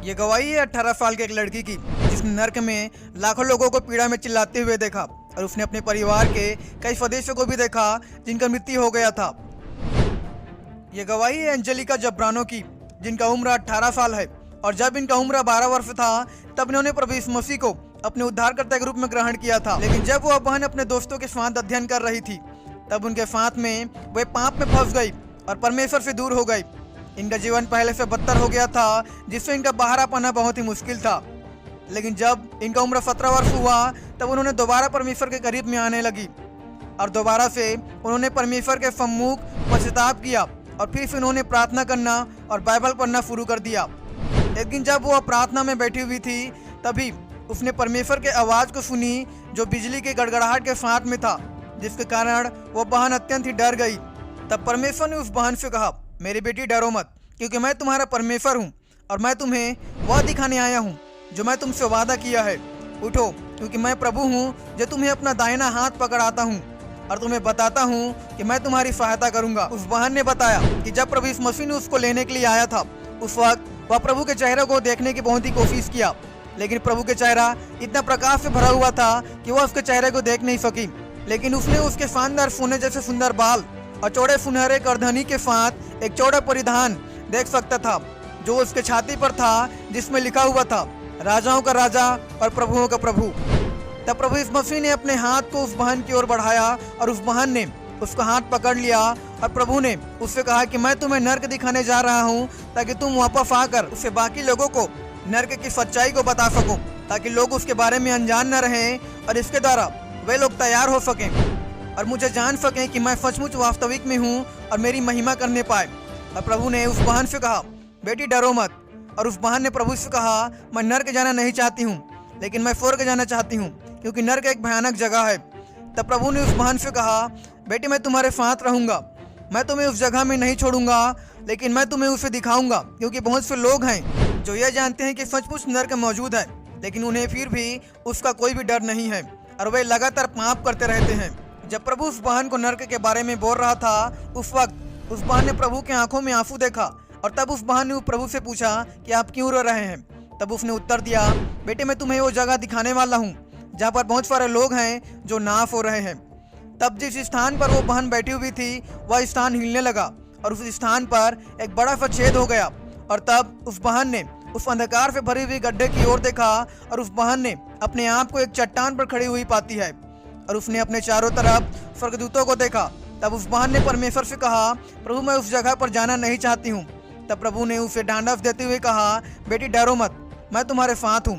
ये गवाही है 18 साल की एक लड़की की, जिसने नर्क में लाखों लोगों को पीड़ा में चिल्लाते हुए देखा और उसने अपने परिवार के कई सदस्यों को भी देखा जिनका मृत्यु हो गया था। ये गवाही है एंजेलिका जब्रानो की, जिनका उम्र 18 साल है और जब इनका उम्र 12 वर्ष था तब इन्होंने प्रभु यीशु मसीह को अपने उद्धारकर्ता के रूप में ग्रहण किया था। लेकिन जब वो बहन अपने दोस्तों के साथ अध्ययन कर रही थी तब उनके साथ में वे पाप में फंस गई और परमेश्वर से दूर हो गई। इनका जीवन पहले से बदतर हो गया था, जिससे इनका बाहर आना बहुत ही मुश्किल था। लेकिन जब इनका उम्र 17 वर्ष हुआ तब उन्होंने दोबारा परमेश्वर के करीब में आने लगी और दोबारा से उन्होंने परमेश्वर के सम्मुख पश्चाताप किया और फिर से उन्होंने प्रार्थना करना और बाइबल पढ़ना शुरू कर दिया। एक दिन जब वो प्रार्थना में बैठी हुई थी तभी उसने परमेश्वर के आवाज़ को सुनी जो बिजली के गड़गड़ाहट के साथ में था, जिसके कारण वो बहन अत्यंत ही डर गई। तब परमेश्वर ने उस बहन से कहा, मेरी बेटी डरो मत, क्योंकि मैं तुम्हारा परमेश्वर हूँ और मैं तुम्हें वह दिखाने आया हूँ जो मैं तुमसे वादा किया है। उठो, क्योंकि मैं प्रभु हूँ जो तुम्हें अपना दाहिना हाथ पकड़ाता हूँ और तुम्हें बताता हूँ कि मैं तुम्हारी सहायता करूँगा। उस बहन ने बताया कि जब प्रभु यीशु मसीह ने उसको लेने के लिए आया था उस वक्त वह प्रभु के चेहरे को देखने की बहुत ही कोशिश किया, लेकिन प्रभु के चेहरा इतना प्रकाश से भरा हुआ था कि वह उसके चेहरे को देख नहीं सकी। लेकिन उसने उसके शानदार सोने जैसे सुंदर बाल और चौड़े सुनहरे करधनी के साथ एक चौड़ा परिधान देख सकता था जो उसके छाती पर था, जिसमें लिखा हुआ था राजाओं का राजा और प्रभुओं का प्रभु। तब प्रभु यीशु मसीह ने अपने हाथ को उस बहन की ओर बढ़ाया और उस बहन ने उसका हाथ पकड़ लिया और प्रभु ने उससे कहा कि मैं तुम्हें नर्क दिखाने जा रहा हूँ ताकि तुम वापस आकर उससे बाकी लोगों को नर्क की सच्चाई को बता सको, ताकि लोग उसके बारे में अनजान न रहें और इसके द्वारा वे लोग तैयार हो सकें और मुझे जान सकें कि मैं सचमुच वास्तविक में हूँ और मेरी महिमा करने पाए। और प्रभु ने उस बहन से कहा, बेटी डरो मत। और उस बहन ने प्रभु से कहा, मैं नर्क जाना नहीं चाहती हूँ, लेकिन मैं स्वर्ग जाना चाहती हूँ, क्योंकि नर्क एक भयानक जगह है। तब प्रभु ने उस बहन से कहा, बेटी मैं तुम्हारे साथ रहूँगा, मैं तुम्हें उस जगह में नहीं छोड़ूंगा, लेकिन मैं तुम्हें उसे दिखाऊंगा, क्योंकि बहुत से लोग हैं जो ये जानते हैं कि सचमुच नर्क मौजूद है, लेकिन उन्हें फिर भी उसका कोई भी डर नहीं है और वे लगातार पाप करते रहते हैं। जब प्रभु उस बहन को नर्क के बारे में बोल रहा था उस वक्त उस बहन ने प्रभु के आंखों में आंसू देखा और तब उस बहन ने प्रभु से पूछा कि आप क्यों रो रहे हैं। तब उसने उत्तर दिया, बेटे मैं तुम्हें वो जगह दिखाने वाला हूँ जहाँ पर बहुत सारे लोग हैं जो नाश हो रहे हैं। तब जिस स्थान पर वो बहन बैठी हुई थी वह स्थान हिलने लगा और उस स्थान पर एक बड़ा सा छेद हो गया और तब उस बहन ने उस अंधकार से भरी हुई गड्ढे की ओर देखा और उस बहन ने अपने आप को एक चट्टान पर खड़ी हुई पाती है और उसने अपने चारों तरफ स्वर्गदूतों को देखा। तब उस बहन ने परमेश्वर से कहा, प्रभु मैं उस जगह पर जाना नहीं चाहती हूँ। तब प्रभु ने उसे ढांढस देते हुए कहा, बेटी डरो मत, मैं तुम्हारे साथ हूँ।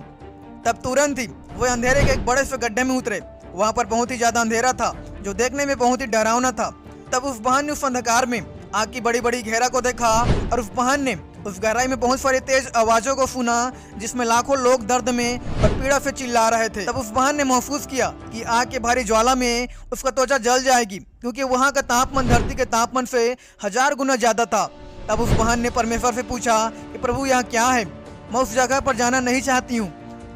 तब तुरंत ही वे अंधेरे के एक बड़े से गड्ढे में उतरे। वहाँ पर बहुत ही ज्यादा अंधेरा था जो देखने में बहुत ही डरावना था। तब उस बहन ने उस अंधकार में आग की बड़ी बड़ी घेरा को देखा और उस बहन ने उस गहराई में बहुत सारी तेज आवाजों को सुना जिसमें लाखों लोग दर्द में और पीड़ा से चिल्ला रहे थे। तब उस बहन ने महसूस किया कि आग के भारी ज्वाला में उसका त्वचा जल जाएगी, क्योंकि वहाँ का तापमान धरती के तापमान से 1000 गुना ज्यादा था। तब उस बहन ने परमेश्वर से पूछा कि प्रभु यहाँ क्या है, मैं उस जगह पर जाना नहीं चाहती हूँ।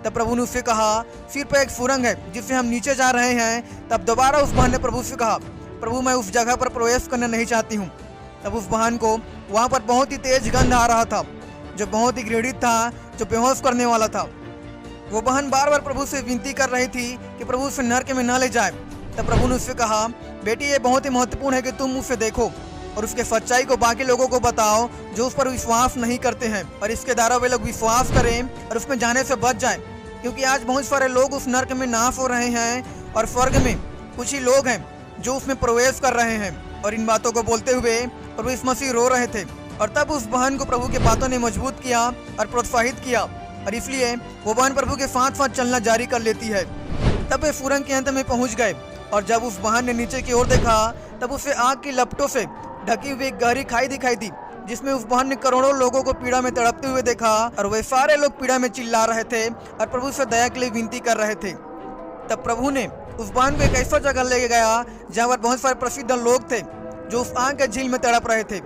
तब प्रभु ने उससे कहा, सिर पर एक सुरंग है जिससे हम नीचे जा रहे हैं। तब दोबारा उस बहन ने प्रभु से कहा, प्रभु मैं उस जगह पर प्रवेश करना नहीं चाहती हूँ। तब उस बहन को वहाँ पर बहुत ही तेज गंध आ रहा था जो बहुत ही घृणित था, जो बेहोश करने वाला था। वो बहन बार बार प्रभु से विनती कर रही थी कि प्रभु उसे नर्क में न ले जाए। तब प्रभु ने उससे कहा, बेटी ये बहुत ही महत्वपूर्ण है कि तुम उसे देखो और उसके सच्चाई को बाकी लोगों को बताओ जो उस पर विश्वास नहीं करते हैं, और इसके द्वारा वे लोग विश्वास करें और उसमें जाने से बच जाए, क्योंकि आज बहुत सारे लोग उस नर्क में नाश हो रहे हैं और स्वर्ग में कुछ ही लोग हैं जो उसमें प्रवेश कर रहे हैं। और इन बातों को बोलते हुए प्रभु यीशु मसीह रो रहे थे और तब उस बहन को प्रभु के बातों ने मजबूत किया और प्रोत्साहित किया और इसलिए वो बहन प्रभु के साथ साथ चलना जारी कर लेती है। तब वे सुरंग के अंत में पहुंच गए और जब उस बहन ने नीचे की ओर देखा तब उसे आग की लपटों से ढकी हुई एक गहरी खाई दिखाई दी जिसमें उस बहन ने करोड़ों लोगों को पीड़ा में तड़पते हुए देखा और वे सारे लोग पीड़ा में चिल्ला रहे थे और प्रभु से दया के लिए विनती कर रहे थे। तब प्रभु ने उस बहन को एक ऐसा जगह ले गया जहाँ पर बहुत सारे प्रसिद्ध लोग थे जो उस आग के झील में तड़प रहे थे।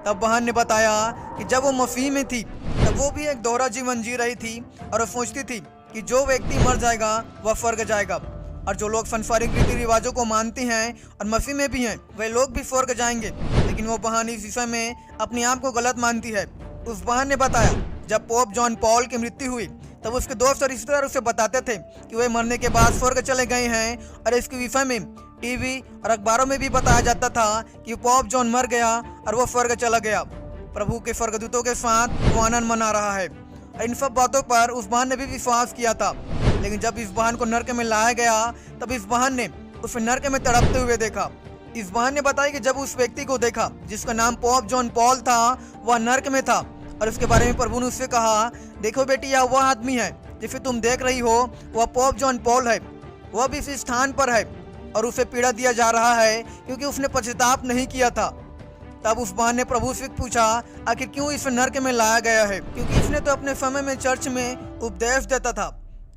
तब बहन ने बताया कि जब वो मसीह में थी तब वो भी एक दोहरा जीवन जी रही थी और वो सोचती थी कि जो व्यक्ति मर जाएगा वह स्वर्ग जाएगा और जो लोग संसारिक रीति रिवाजों को मानते हैं और मसीह में भी हैं वे लोग भी स्वर्ग जाएंगे। लेकिन वो बहन इस विषय में अपने आप को गलत मानती है। उस बहन ने बताया, जब पोप जॉन पॉल की मृत्यु हुई तब उसके दोस्त और रिश्तेदार उसे बताते थे कि वे मरने के बाद स्वर्ग चले गए हैं, और इसके विषय में टीवी और अखबारों में भी बताया जाता था कि पोप जॉन मर गया और वो स्वर्ग चला गया। प्रभु के स्वर्गदूतों के साथ वो आनंद मना रहा है। और इन सब बातों पर उस बहन ने भी विश्वास किया था। लेकिन जब इस बहन को नरक में लाया गया तब इस बहन ने उसे नरक में तड़पते हुए देखा। इस बहन ने बताया कि जब उस व्यक्ति को देखा जिसका नाम पोप जॉन पॉल था, वह नरक में था, और उसके बारे में प्रभु ने उससे कहा, देखो बेटी, यह वह आदमी है जिसे तुम देख रही हो, वह पोप जॉन पॉल है। वह भी इस स्थान पर है और उसे पीड़ा दिया जा रहा है क्योंकि उसने पश्चाताप नहीं किया था। तब उस बहन ने प्रभु से पूछा, आखिर क्यों इसे नरक में लाया गया है, क्योंकि इसने तो अपने समय में चर्च में उपदेश देता था।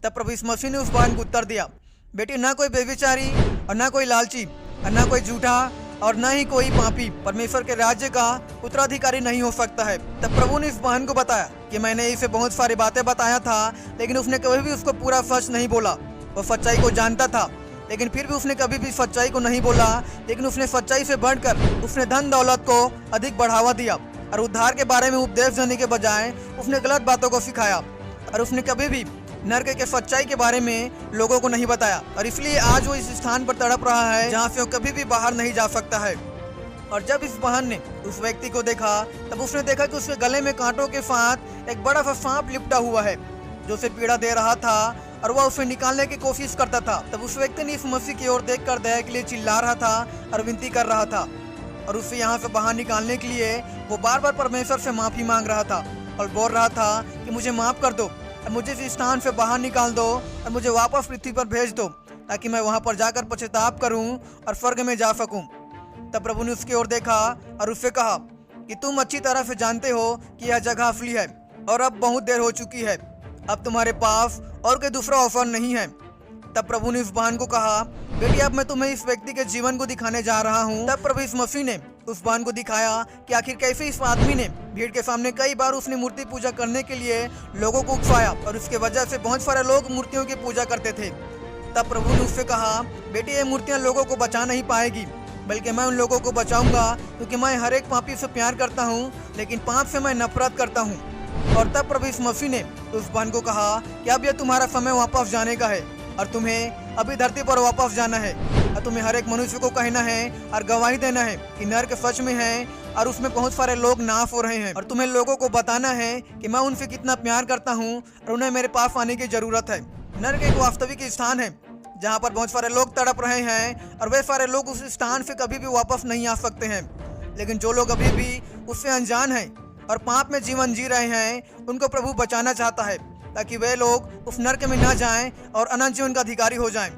तब प्रभु यीशु मसीह ने उस बहन को उत्तर दिया, बेटी, ना कोई बेविचारी और ना कोई लालची और ना कोई झूठा और न ही कोई पापी परमेश्वर के राज्य का उत्तराधिकारी नहीं हो सकता है। तब प्रभु ने इस बहन को बताया कि मैंने इसे बहुत सारी बातें बताया था, लेकिन उसने कभी भी उसको पूरा सच नहीं बोला। वो सच्चाई को जानता था, लेकिन फिर भी उसने कभी भी सच्चाई को नहीं बोला। लेकिन उसने सच्चाई से बढ़कर उसने धन दौलत को अधिक बढ़ावा दिया और उद्धार के बारे में उपदेश देने के बजाय उसने गलत बातों को सिखाया, और उसने कभी भी नरक के सच्चाई के बारे में लोगों को नहीं बताया। और इसलिए आज वो इस स्थान पर तड़प रहा है जहाँ से वो कभी भी बाहर नहीं जा सकता है। और जब इस बहन ने उस व्यक्ति को देखा तब उसने देखा कि उसके गले में कांटों के साथ एक बड़ा सा सांप लिपटा हुआ है जो उसे पीड़ा दे रहा था, और वह उसे निकालने की कोशिश करता था। तब उस व्यक्ति ने इस मसीह की ओर देखकर दया के लिए चिल्ला रहा था और विनती कर रहा था, और उसे यहाँ से बाहर निकालने के लिए वो बार बार परमेश्वर से माफी मांग रहा था और बोल रहा था कि मुझे माफ कर दो और मुझे इस स्थान से बाहर निकाल दो और मुझे वापस पृथ्वी पर भेज दो, ताकि मैं वहाँ पर जाकर पश्चाताप करूँ और स्वर्ग में जा सकूँ। तब प्रभु ने उसकी ओर देखा और उससे कहा कि तुम अच्छी तरह से जानते हो कि यह जगह असली है और अब बहुत देर हो चुकी है। अब तुम्हारे पास और कोई दूसरा ऑफर नहीं है। तब प्रभु ने उस बहन को कहा, बेटी, अब मैं तुम्हें इस व्यक्ति के जीवन को दिखाने जा रहा हूँ। तब प्रभु यीशु मसीह ने उस बहन को दिखाया कि आखिर कैसे इस आदमी ने भीड़ के सामने कई बार उसने मूर्ति पूजा करने के लिए लोगों को उकसाया, और उसके वजह से बहुत सारे लोग मूर्तियों की पूजा करते थे। तब प्रभु ने उससे कहा, बेटी, ये मूर्तियाँ लोगों को बचा नहीं पाएगी, बल्कि मैं उन लोगों को बचाऊंगा, क्योंकि मैं हर एक पापी से प्यार करता हूँ, लेकिन पाप से मैं नफरत करता हूँ। और तब प्रभु यीशु मसीह ने उस बहन को कहा कि अब यह तुम्हारा समय वापस जाने का है, और तुम्हें अभी धरती पर वापस जाना है, और तुम्हें हर एक मनुष्य को कहना है और गवाही देना है कि नरक सच में है और उसमें बहुत सारे लोग नाश हो रहे हैं, और तुम्हें लोगों को बताना है कि मैं उनसे कितना प्यार करता हूँ और उन्हें मेरे पास आने की जरूरत है। नरक एक वास्तविक स्थान है जहाँ पर बहुत सारे लोग तड़प रहे हैं, और वे सारे लोग उस स्थान से कभी भी वापस नहीं आ सकते हैं। लेकिन जो लोग अभी भी उससे अनजान हैं और पाप में जीवन जी रहे हैं, उनको प्रभु बचाना चाहता है, ताकि वे लोग उस नरक में न जाएं और अनंत जीवन का अधिकारी हो जाएं।